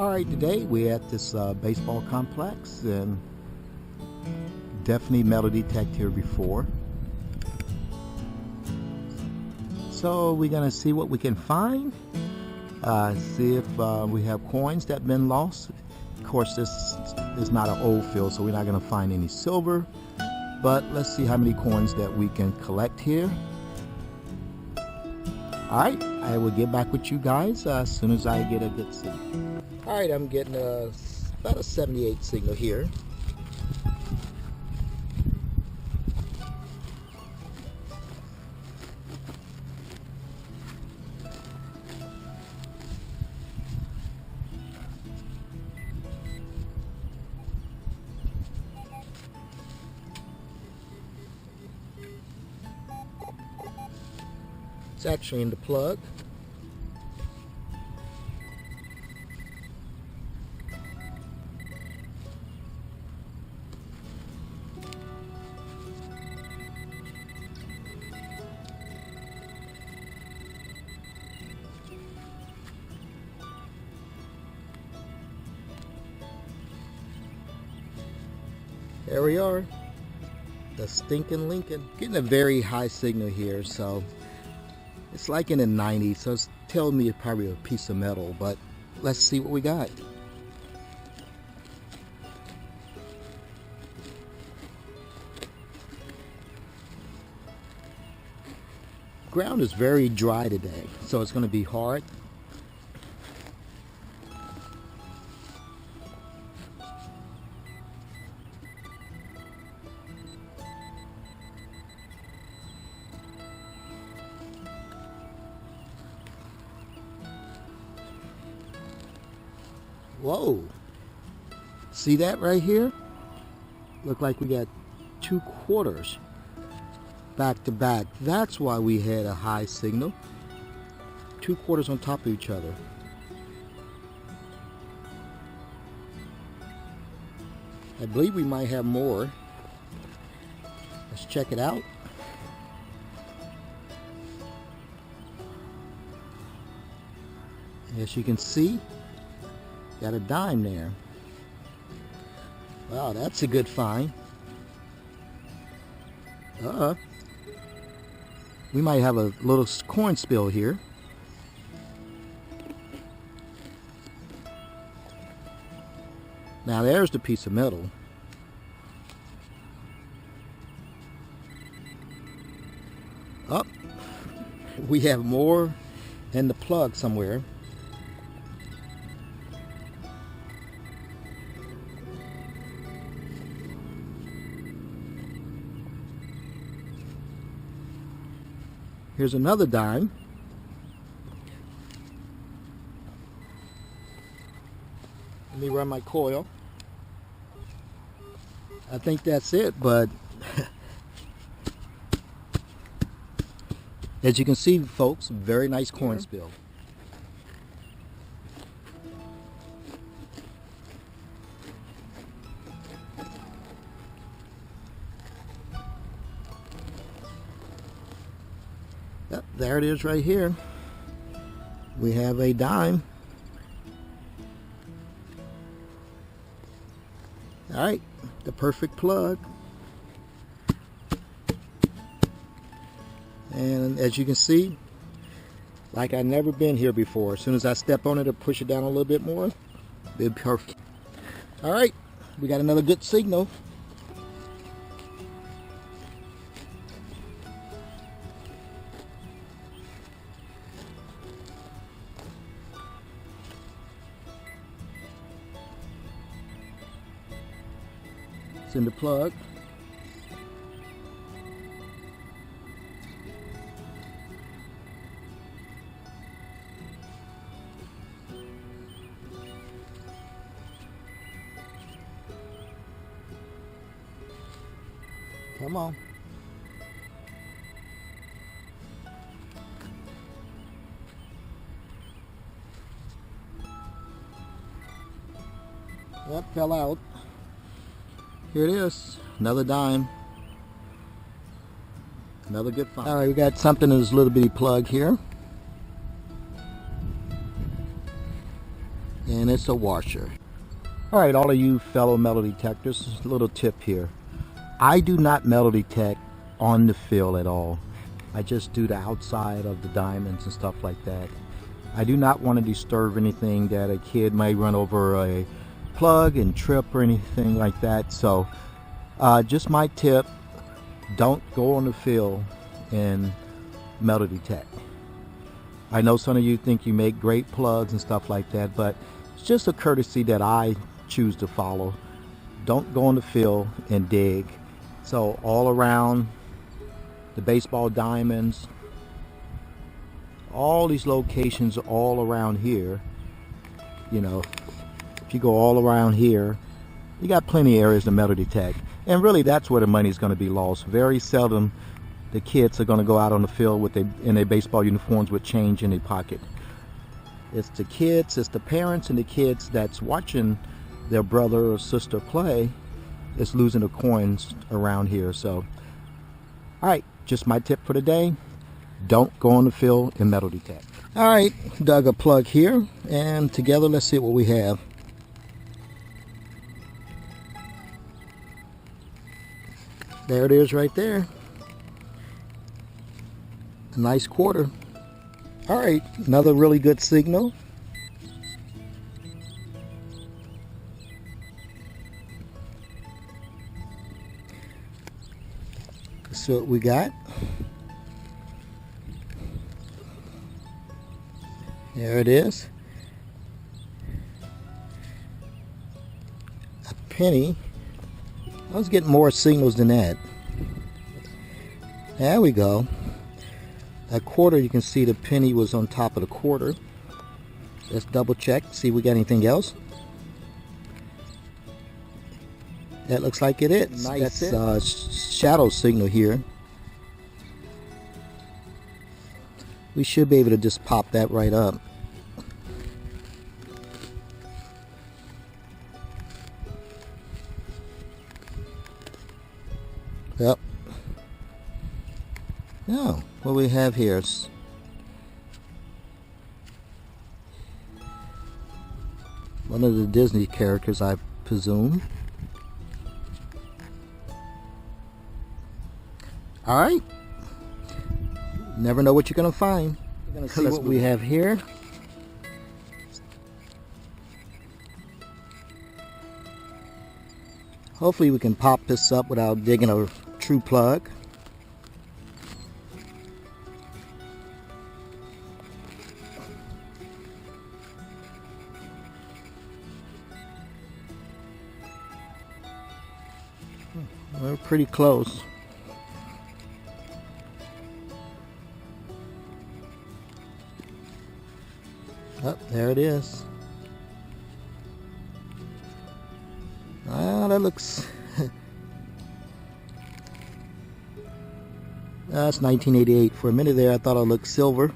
Alright, today we're at this baseball complex and definitely metal detect here before. So we're going to see what we can find. See if we have coins that have been lost. Of course, this is not an old field, so we're not going to find any silver. But let's see how many coins that we can collect here. Alright, I will get back with you guys as soon as I get a good signal. Alright, I'm getting about a 78 signal here. It's actually in the plug. There we are, the stinking Lincoln. Getting a very high signal here, so it's like in the 90s, so it's telling me it's probably a piece of metal, but let's see what we got. Ground is very dry today, so it's going to be hard. Whoa, see that right here? Look like we got 2 quarters back to back. That's why we had a high signal. 2 quarters on top of each other. I believe we might have more. Let's check it out. As you can see, got a dime there. Wow, that's a good find. We might have a little coin spill here. Now there's the piece of metal. Oh, we have more in the plug somewhere. Here's another dime. Let me run my coil. I think that's it, but as you can see, folks, very nice coin spill. Yep, there it is right here. We have a dime. Alright, the perfect plug. And as you can see, like I've never been here before. As soon as I step on it or push it down a little bit more, it'll be perfect. Alright, we got another good signal. It's in the plug. Come on. That fell out. Here it is, another dime. Another good find. Alright, we got something in this little bitty plug here. and it's a washer. Alright, all of you fellow metal detectors, a little tip here. I do not metal detect on the field at all. I just do the outside of the diamonds and stuff like that. I do not want to disturb anything that a kid may run over a plug and trip or anything like that. So just my tip, don't go on the field and metal detect. I know some of you think you make great plugs and stuff like that, but it's just a courtesy that I choose to follow. Don't go on the field and dig. So all around the baseball diamonds, all these locations all around here, you know, if you go all around here, you got plenty of areas to metal detect. And really that's where the money is going to be lost. Very seldom the kids are going to go out on the field with in their baseball uniforms with change in their pocket. It's the kids, it's the parents and the kids that's watching their brother or sister play is losing the coins around here. So, alright, just my tip for the day. Don't go on the field and metal detect. Alright, dug a plug here, and together let's see what we have. There it is right there. A nice quarter. Alright, another really good signal. Let's see what we got. There it is. A penny. I was getting more signals than that. There we go. A quarter, you can see the penny was on top of the quarter. Let's double check, see if we got anything else. That looks like it is. Nice. That's shadow signal here. We should be able to just pop that right up. Yep. Now, what we have here is one of the Disney characters, I presume. Alright. Never know what you're going to find. You're going to see what we have here. Hopefully we can pop this up without digging a true plug. We're pretty close. Oh, there it is. Ah, that looks... That's 1988. For a minute there, I thought it looked silver.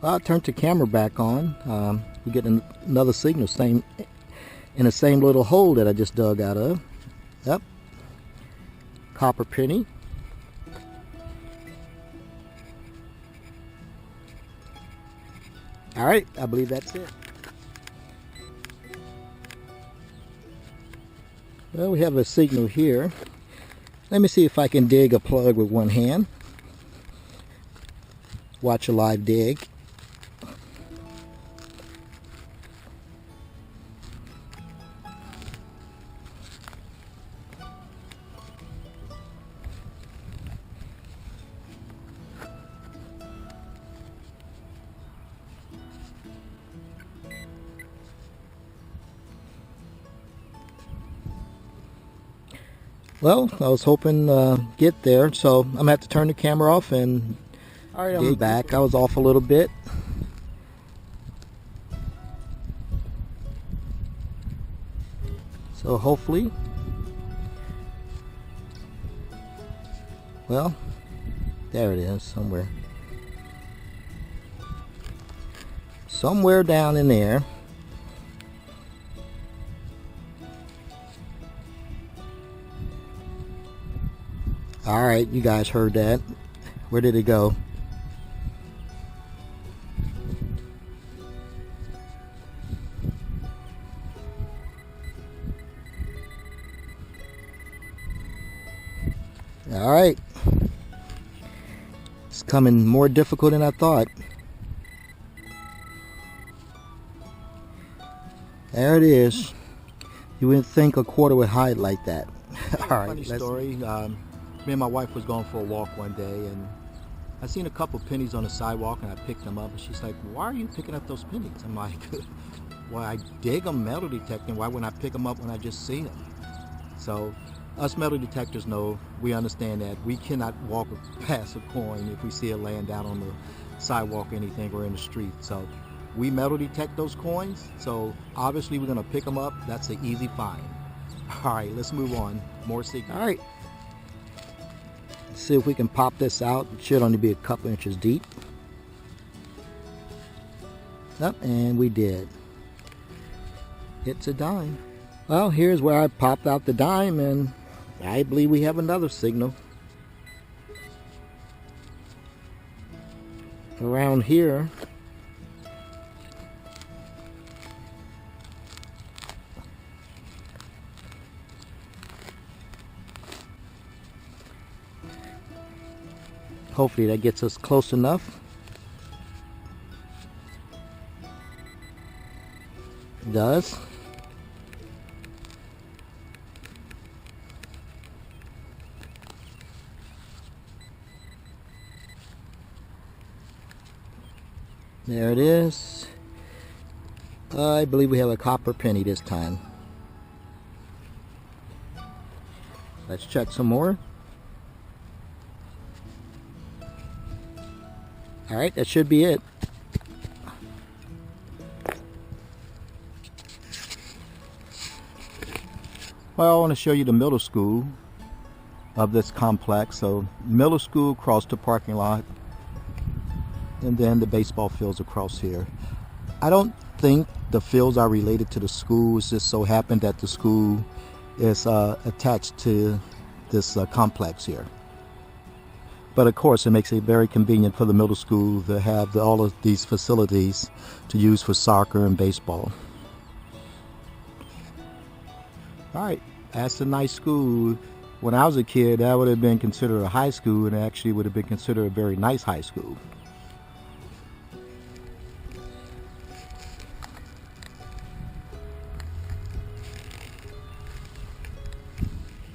Well, I turned the camera back on. We get another signal, in the same little hole that I just dug out of. Yep. Copper penny. Alright, I believe that's it. Well, we have a signal here. Let me see if I can dig a plug with one hand. Watch a live dig. Well, I was hoping get there, so I'm gonna have to turn the camera off and dig back. I was off a little bit. So hopefully, well, there it is, somewhere down in there. Alright, you guys heard that. Where did it go? All right. It's coming more difficult than I thought. There it is. You wouldn't think a quarter would hide like that. All right. Funny story. Me and my wife was going for a walk one day, and I seen a couple pennies on the sidewalk, and I picked them up. And she's like, "Why are you picking up those pennies?" I'm like, "Well, I dig them metal detecting. Why wouldn't I pick them up when I just see them?" So, us metal detectors know, we understand that we cannot walk past a coin if we see it laying down on the sidewalk or anything, or in the street. So, we metal detect those coins. So, obviously, we're gonna pick them up. That's an easy find. All right, let's move on. More secrets. All right. Let's see if we can pop this out. It should only be a couple inches deep. Yep, and we did. It's a dime. Well, here's where I popped out the dime, and I believe we have another signal. Around here. Hopefully that gets us close enough. It does. There it is. I believe we have a copper penny this time. Let's check some more. All right, that should be it. Well, I want to show you the middle school of this complex. So, middle school across the parking lot, and then the baseball fields across here. I don't think the fields are related to the school. It's just so happened that the school is attached to this complex here. But of course, it makes it very convenient for the middle school to have all of these facilities to use for soccer and baseball. All right, that's a nice school. When I was a kid, that would have been considered a high school, and actually would have been considered a very nice high school.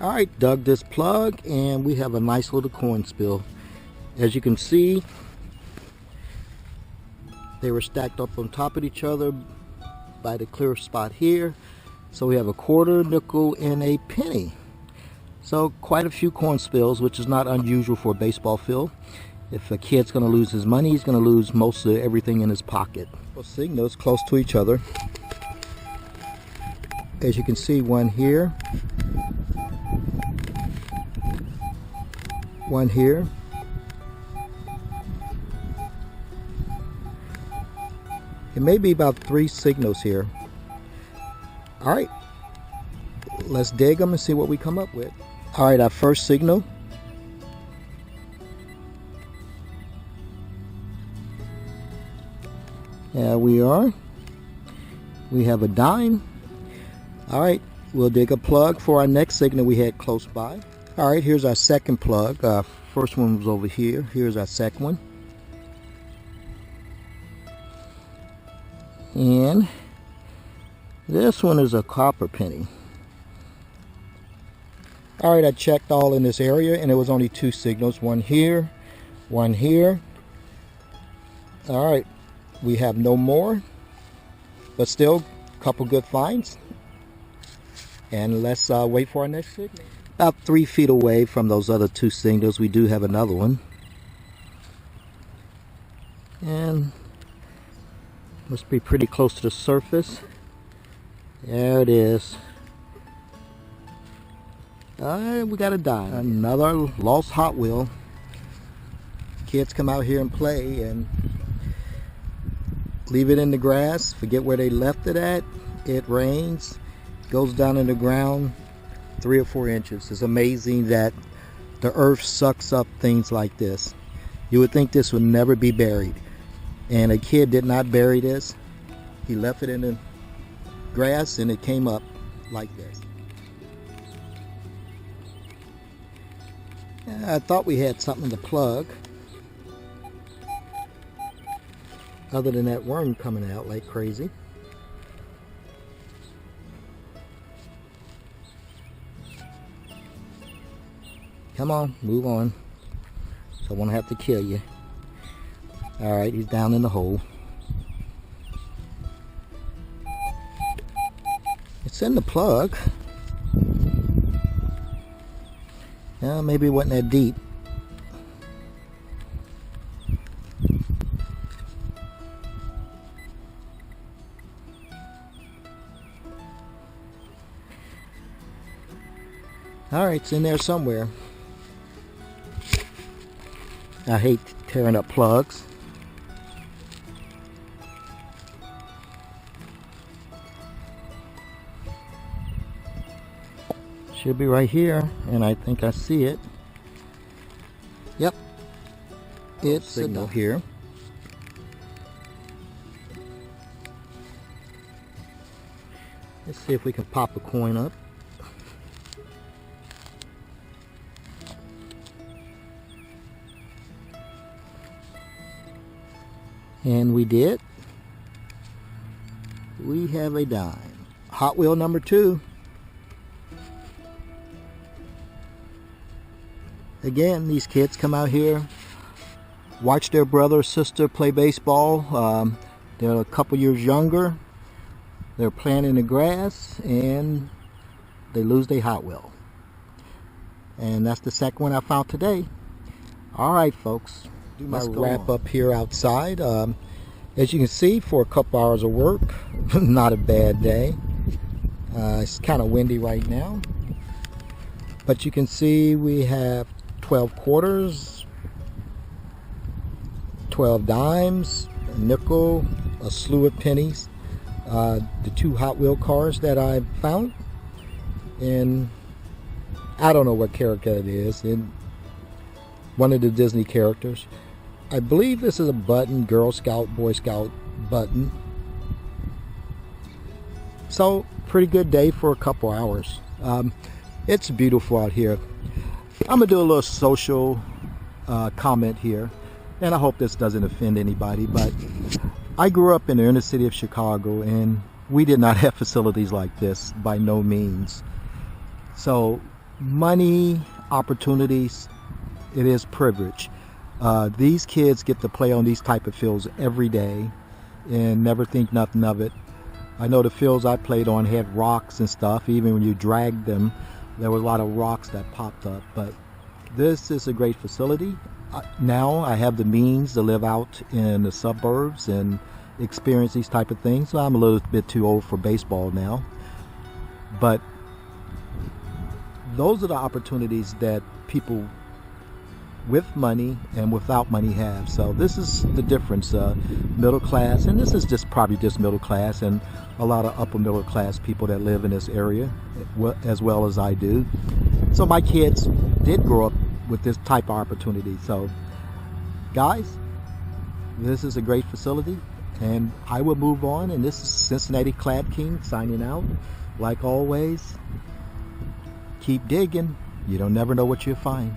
All right, dug this plug, and we have a nice little coin spill. As you can see, they were stacked up on top of each other by the clear spot here. So we have a quarter, nickel, and a penny. So quite a few coin spills, which is not unusual for a baseball field. If a kid's going to lose his money, he's going to lose most of everything in his pocket. Well, signals close to each other. As you can see, one here. One here. It may be about 3 signals here. All right, let's dig them and see what we come up with. All right, our first signal. There we are. We have a dime. All right, we'll dig a plug for our next signal we had close by. All right, here's our second plug. First one was over here. Here's our second one. And this one is a copper penny. All right, I checked all in this area, and it was only 2 signals. One here, one here. All right, we have no more, but still a couple good finds. And let's wait for our next signal. About 3 feet away from those other 2 signals, we do have another one. And must be pretty close to the surface. There it is. We got a dime. Another lost Hot Wheel. Kids come out here and play and leave it in the grass, forget where they left it at. It rains, goes down in the ground 3 or 4 inches. It's amazing that the earth sucks up things like this. You would think this would never be buried. And a kid did not bury this. He left it in the grass and it came up like this. I thought we had something to plug. Other than that worm coming out like crazy. Come on, move on. So I won't have to kill you. Alright, he's down in the hole. It's in the plug. Yeah, maybe it wasn't that deep. Alright, it's in there somewhere. I hate tearing up plugs. Should be right here, and I think I see it. Yep, it's signal here. Let's see if we can pop a coin up. And we did. We have a dime. Hot Wheel number 2. Again, these kids come out here, watch their brother or sister play baseball. They're a couple years younger. They're playing in the grass and they lose their Hot Wheel. And that's the second one I found today. Alright folks, do my wrap up here outside. As you can see, for a couple hours of work, not a bad day. It's kind of windy right now. But you can see we have 12 quarters, 12 dimes, a nickel, a slew of pennies, the 2 Hot Wheel cars that I found, and I don't know what character it is, and one of the Disney characters. I believe this is a button, Girl Scout, Boy Scout button. So, pretty good day for a couple hours. It's beautiful out here. I'm going to do a little social comment here, and I hope this doesn't offend anybody, but I grew up in the inner city of Chicago, and we did not have facilities like this, by no means. So, money, opportunities, it is privilege. These kids get to play on these type of fields every day and never think nothing of it. I know the fields I played on had rocks and stuff. Even when you dragged them, there were a lot of rocks that popped up. But this is a great facility. Now I have the means to live out in the suburbs and experience these type of things. So I'm a little bit too old for baseball now. But those are the opportunities that people with money and without money have. So this is the difference. Middle class, and this is just probably just middle class, and a lot of upper middle class people that live in this area as well as I do. So my kids did grow up with this type of opportunity. So guys, this is a great facility, and I will move on. And this is Cincinnati Clad King signing out. Like always, keep digging. You don't never know what you'll find.